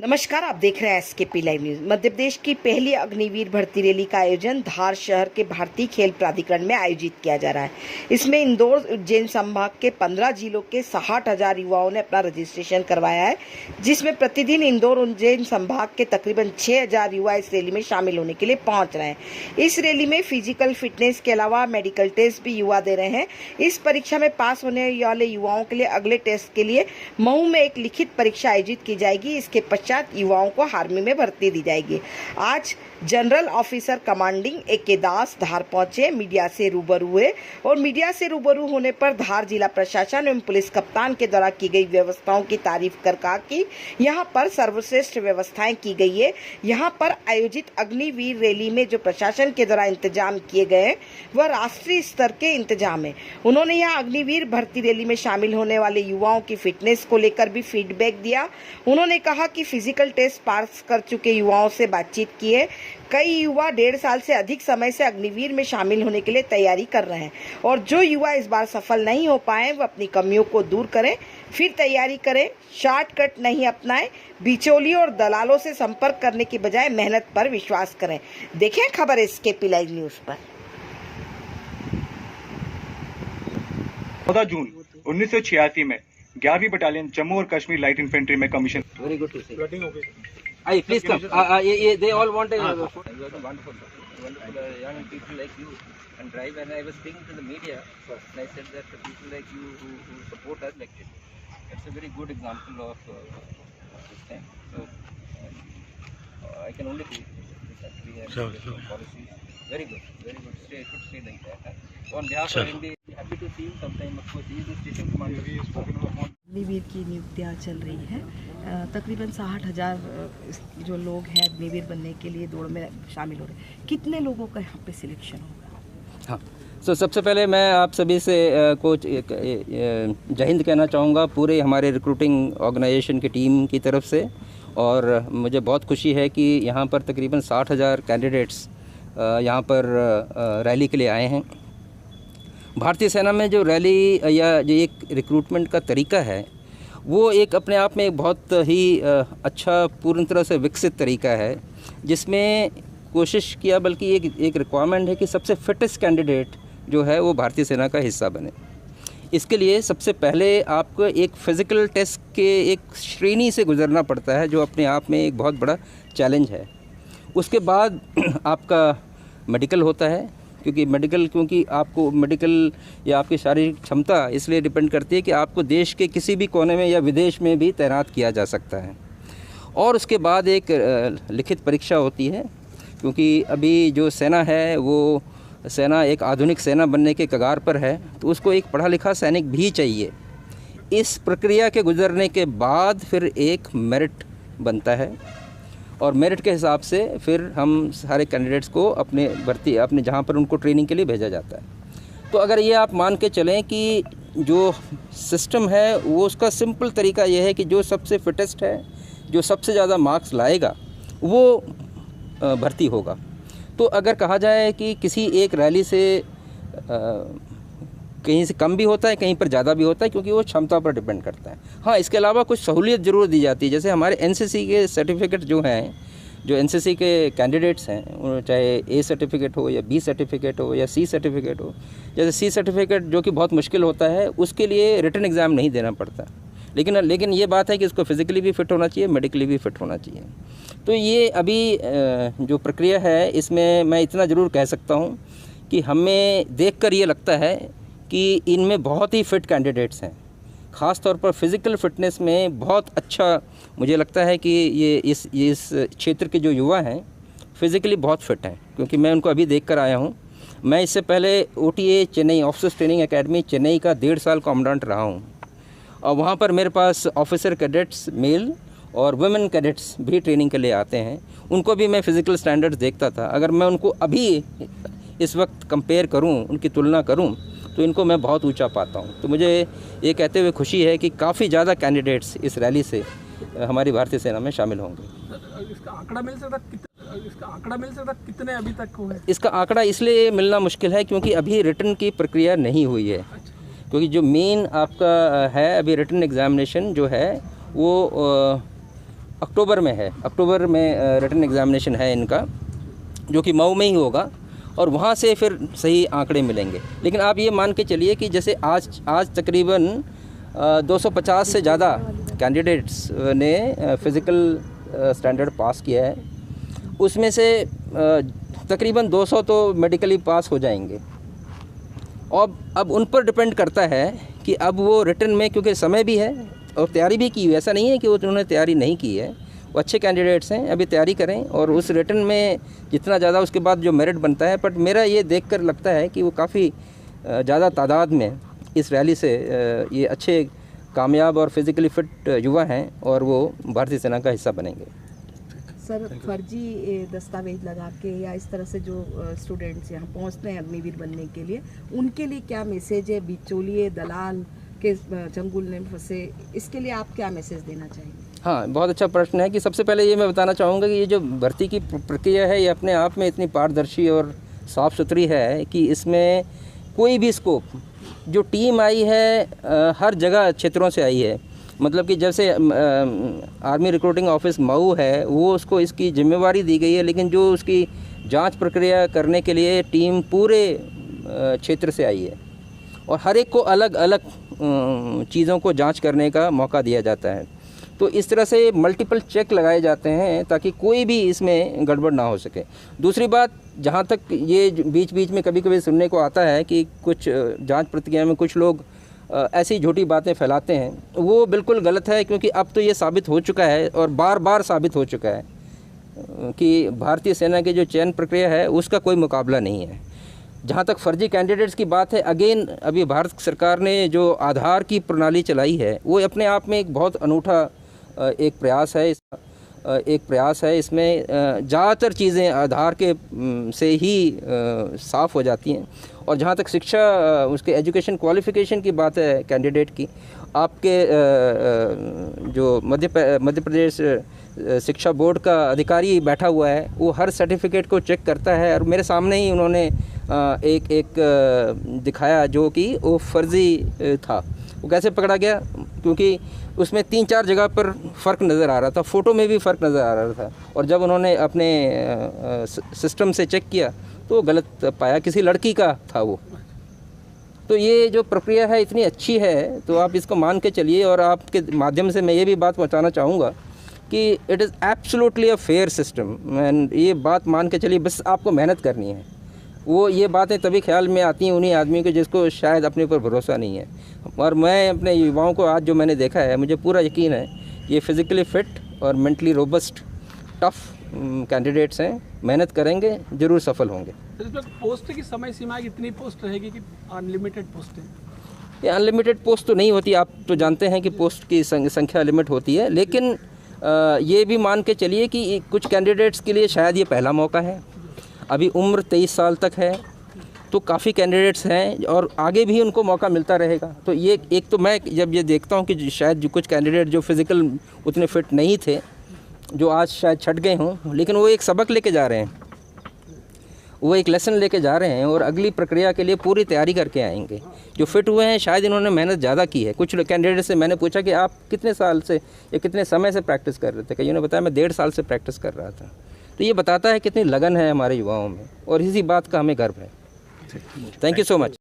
नमस्कार, आप देख रहे हैं SKP live news. Madhya Pradesh की पहली अग्निवीर भर्ती रैली का आयोजन धार शहर के भारतीय खेल प्राधिकरण में आयोजित किया जा रहा है। इसमें इंदौर उज्जैन संभाग के 15 जिलों के 60,000 युवाओं ने अपना रजिस्ट्रेशन करवाया है, जिसमें प्रतिदिन इंदौर उज्जैन संभाग के तकरीबन 6,000 युवा इस रैली में शामिल होने के लिए पहुंच रहे हैं। इस रैली में फिजिकल फिटनेस के अलावा मेडिकल टेस्ट भी युवा दे रहे हैं। इस परीक्षा में पास होने वाले युवाओं के लिए अगले टेस्ट के लिए मऊ में एक लिखित परीक्षा आयोजित की जाएगी। इसके युवाओं को आर्मी में भर्ती दी जाएगी। आज जनरल ऑफिसर कमांडिंग ए.के. दास धार पहुंचे, मीडिया से रूबरू हुए और मीडिया से रूबरू होने पर धार जिला प्रशासन एवं पुलिस कप्तान के द्वारा की गई व्यवस्थाओं की तारीफ कर कहा कि यहां पर सर्वश्रेष्ठ व्यवस्थाएं की गई है। यहां पर आयोजित अग्निवीर रैली में जो प्रशासन के द्वारा इंतजाम किए गए हैं वह राष्ट्रीय स्तर के इंतजाम है। उन्होंने यहां अग्निवीर भर्ती रैली में शामिल होने वाले युवाओं की फिटनेस को लेकर भी फीडबैक दिया। उन्होंने कहा कि फिजिकल टेस्ट पास कर चुके युवाओं से बातचीत की है। कई युवा 1.5 साल से अधिक समय से अग्निवीर में शामिल होने के लिए तैयारी कर रहे हैं और जो युवा इस बार सफल नहीं हो पाए वो अपनी कमियों को दूर करें, फिर तैयारी करें, शॉर्टकट नहीं अपनाएं, बिचौलियों और दलालों से संपर्क करने की बजाय मेहनत पर विश्वास करें। देखें खबर एसकेपी लाइव न्यूज पर। 14 जून 1986 में 11वीं बटालियन जम्मू और कश्मीर लाइट इन्फेंट्री में commission. Very good to see. Aye, please come. They all want a. You are the wonderful young people like you and drive. And I was speaking to the media, and I said that the people like you who support us like this, it's a very good example of this thing. So I can only do that. We have policies. Very good, very good. Should stay like that. On behalf of India, happy to see you sometime. Of course, he is the station commander. We spoken about. Agniveer की नियुक्तियाँ चल रही है। तकरीबन 60,000 जो लोग हैं अग्निवीर बनने के लिए दौड़ में शामिल हो रहे हैं। कितने लोगों का यहाँ पे सिलेक्शन होगा? हाँ, सबसे पहले मैं आप सभी से कुछ जय हिंद कहना चाहूँगा पूरे हमारे रिक्रूटिंग ऑर्गेनाइजेशन की टीम की तरफ से। और मुझे बहुत खुशी है कि यहाँ पर तकरीबन 60,000 कैंडिडेट्स यहाँ पर रैली के लिए आए हैं। भारतीय सेना में जो रैली या जो एक रिक्रूटमेंट का तरीका है वो एक अपने आप में बहुत ही अच्छा पूर्ण तरह से विकसित तरीका है, जिसमें कोशिश किया बल्कि एक रिक्वायरमेंट है कि सबसे फिटेस्ट कैंडिडेट जो है वो भारतीय सेना का हिस्सा बने। इसके लिए सबसे पहले आपको एक फ़िज़िकल टेस्ट के एक श्रेणी से गुजरना पड़ता है जो अपने आप में एक बहुत बड़ा चैलेंज है। उसके बाद आपका मेडिकल होता है, क्योंकि आपको मेडिकल या आपकी शारीरिक क्षमता इसलिए डिपेंड करती है कि आपको देश के किसी भी कोने में या विदेश में भी तैनात किया जा सकता है। और उसके बाद एक लिखित परीक्षा होती है, क्योंकि अभी जो सेना है वो सेना एक आधुनिक सेना बनने के कगार पर है, तो उसको एक पढ़ा लिखा सैनिक भी चाहिए। इस प्रक्रिया के गुजरने के बाद फिर एक मेरिट बनता है और मेरिट के हिसाब से फिर हम सारे कैंडिडेट्स को अपने जहाँ पर उनको ट्रेनिंग के लिए भेजा जाता है। तो अगर ये आप मान के चलें कि जो सिस्टम है वो उसका सिंपल तरीका ये है कि जो सबसे फिटेस्ट है, जो सबसे ज़्यादा मार्क्स लाएगा वो भर्ती होगा। तो अगर कहा जाए कि किसी एक रैली से कहीं से कम भी होता है, कहीं पर ज़्यादा भी होता है, क्योंकि वो क्षमता पर डिपेंड करता है। हाँ, इसके अलावा कुछ सहूलियत ज़रूर दी जाती है। जैसे हमारे एनसीसी के सर्टिफिकेट जो हैं, जो एनसीसी के कैंडिडेट्स हैं, चाहे ए सर्टिफिकेट हो या बी सर्टिफिकेट हो या सी सर्टिफिकेट हो। जैसे सी सर्टिफिकेट जो कि बहुत मुश्किल होता है, उसके लिए रिटन एग्ज़ाम नहीं देना पड़ता, लेकिन ये बात है कि उसको फिज़िकली भी फिट होना चाहिए, मेडिकली भी फिट होना चाहिए। तो ये अभी जो प्रक्रिया है इसमें मैं इतना ज़रूर कह सकता हूँ कि हमें देख कर ये लगता है कि इनमें बहुत ही फ़िट कैंडिडेट्स हैं। ख़ास तौर पर फ़िज़िकल फ़िटनेस में बहुत अच्छा मुझे लगता है कि ये इस क्षेत्र के जो युवा हैं फ़िज़िकली बहुत फ़िट हैं, क्योंकि मैं उनको अभी देख कर आया हूँ। मैं इससे पहले OTA Chennai officers training academy Chennai का 1.5 साल कमांडेंट रहा हूँ और वहाँ पर मेरे पास ऑफिसर कैडेट्स मेल और वुमेन कैडेट्स भी ट्रेनिंग के लिए आते हैं। उनको भी मैं फ़िज़िकल स्टैंडर्ड्स देखता था। अगर मैं उनको अभी इस वक्त कंपेयर करूँ, उनकी तुलना करूँ, तो इनको मैं बहुत ऊंचा पाता हूं। तो मुझे ये कहते हुए खुशी है कि काफ़ी ज़्यादा कैंडिडेट्स इस रैली से हमारी भारतीय सेना में शामिल होंगे। इसका आंकड़ा मिल सकता कितने अभी तक हुए? इसका आंकड़ा इसलिए मिलना मुश्किल है क्योंकि अभी रिटन की प्रक्रिया नहीं हुई है। क्योंकि जो मेन आपका है अभी रिटन एग्ज़ामिनेशन जो है वो अक्टूबर में है, अक्टूबर में रिटन एग्ज़ामिनेशन है इनका, जो कि मऊ में ही होगा, और वहाँ से फिर सही आंकड़े मिलेंगे। लेकिन आप ये मान के चलिए कि जैसे आज तकरीबन 250 से ज़्यादा कैंडिडेट्स ने फ़िज़िकल स्टैंडर्ड पास किया है, उसमें से तकरीबन 200 तो मेडिकली पास हो जाएंगे। और अब उन पर डिपेंड करता है कि अब वो रिटन में, क्योंकि समय भी है और तैयारी भी की हुई, ऐसा नहीं है कि उन्होंने तैयारी नहीं की है, वो अच्छे कैंडिडेट्स हैं, अभी तैयारी करें और उस रिटन में जितना ज़्यादा उसके बाद जो मेरिट बनता है। बट मेरा ये देखकर लगता है कि वो काफ़ी ज़्यादा तादाद में इस रैली से ये अच्छे कामयाब और फिज़िकली फ़िट युवा हैं और वो भारतीय सेना का हिस्सा बनेंगे। सर, फर्जी दस्तावेज लगा के या इस तरह से जो स्टूडेंट्स यहाँ पहुँचते हैं अग्निवीर बनने के लिए, उनके लिए क्या मैसेज है? बिचौलिए दलाल के चंगुल में फंसे, इसके लिए आप क्या मैसेज देना चाहेंगे? हाँ, बहुत अच्छा प्रश्न है कि सबसे पहले ये मैं बताना चाहूँगा कि ये जो भर्ती की प्रक्रिया है ये अपने आप में इतनी पारदर्शी और साफ़ सुथरी है कि इसमें कोई भी स्कोप, जो टीम आई है हर जगह क्षेत्रों से आई है। मतलब कि जैसे आर्मी रिक्रूटिंग ऑफिस मऊ है, वो उसको इसकी जिम्मेवारी दी गई है, लेकिन जो उसकी जांच प्रक्रिया करने के लिए टीम पूरे क्षेत्र से आई है और हर एक को अलग अलग चीज़ों को जांच करने का मौका दिया जाता है। तो इस तरह से मल्टीपल चेक लगाए जाते हैं ताकि कोई भी इसमें गड़बड़ ना हो सके। दूसरी बात, जहाँ तक ये बीच बीच में कभी कभी सुनने को आता है कि कुछ जांच प्रक्रिया में कुछ लोग ऐसी झूठी बातें फैलाते हैं, वो बिल्कुल गलत है, क्योंकि अब तो ये साबित हो चुका है और बार बार साबित हो चुका है कि भारतीय सेना की जो चयन प्रक्रिया है उसका कोई मुकाबला नहीं है। जहाँ तक फर्जी कैंडिडेट्स की बात है, अगेन अभी भारत सरकार ने जो आधार की प्रणाली चलाई है वो अपने आप में एक बहुत अनूठा एक प्रयास है। इसमें ज़्यादातर चीज़ें आधार के से ही साफ़ हो जाती हैं। और जहाँ तक शिक्षा, उसके एजुकेशन क्वालिफ़िकेशन की बात है कैंडिडेट की, आपके जो मध्य प्रदेश शिक्षा बोर्ड का अधिकारी बैठा हुआ है, वो हर सर्टिफिकेट को चेक करता है और मेरे सामने ही उन्होंने एक दिखाया जो कि वो फर्जी था। वो कैसे पकड़ा गया? क्योंकि उसमें 3-4 जगह पर फ़र्क नज़र आ रहा था, फ़ोटो में भी फ़र्क नज़र आ रहा था, और जब उन्होंने अपने सिस्टम से चेक किया तो गलत पाया, किसी लड़की का था वो। तो ये जो प्रक्रिया है इतनी अच्छी है, तो आप इसको मान के चलिए। और आपके माध्यम से मैं ये भी बात पहुंचाना चाहूँगा कि it is absolutely a fair system, and ये बात मान के चलिए, बस आपको मेहनत करनी है। वो ये बातें तभी ख्याल में आती हैं उन्हीं आदमी को जिसको शायद अपने ऊपर भरोसा नहीं है। और मैं अपने युवाओं को आज जो मैंने देखा है, मुझे पूरा यकीन है ये फिज़िकली फ़िट और मेंटली रोबस्ट टफ़ कैंडिडेट्स हैं, मेहनत करेंगे, ज़रूर सफल होंगे। इसमें पोस्ट की समय सीमा कितनी पोस्ट रहेगी कि अनलिमिटेड पोस्ट है? ये अनलिमिटेड पोस्ट तो नहीं होती, आप तो जानते हैं कि पोस्ट की संख्या लिमिट होती है, लेकिन ये भी मान के चलिए कि कुछ कैंडिडेट्स के लिए शायद ये पहला मौका है। अभी उम्र 23 साल तक है, तो काफ़ी कैंडिडेट्स हैं और आगे भी उनको मौका मिलता रहेगा। तो ये एक तो मैं जब ये देखता हूँ कि शायद जो कुछ कैंडिडेट जो फिज़िकल उतने फिट नहीं थे, जो आज शायद छट गए हों, लेकिन वो एक सबक लेके जा रहे हैं, वो एक लेसन लेके जा रहे हैं और अगली प्रक्रिया के लिए पूरी तैयारी करके आएंगे। जो फिट हुए हैं शायद इन्होंने मेहनत ज़्यादा की है। कुछ कैंडिडेट से मैंने पूछा कि आप कितने साल से या कितने समय से प्रैक्टिस कर रहे थे? कईयों ने बताया मैं 1.5 साल से प्रैक्टिस कर रहा था। तो ये बताता है कितनी लगन है हमारे युवाओं में, और इसी बात का हमें गर्व है। Thank you so much.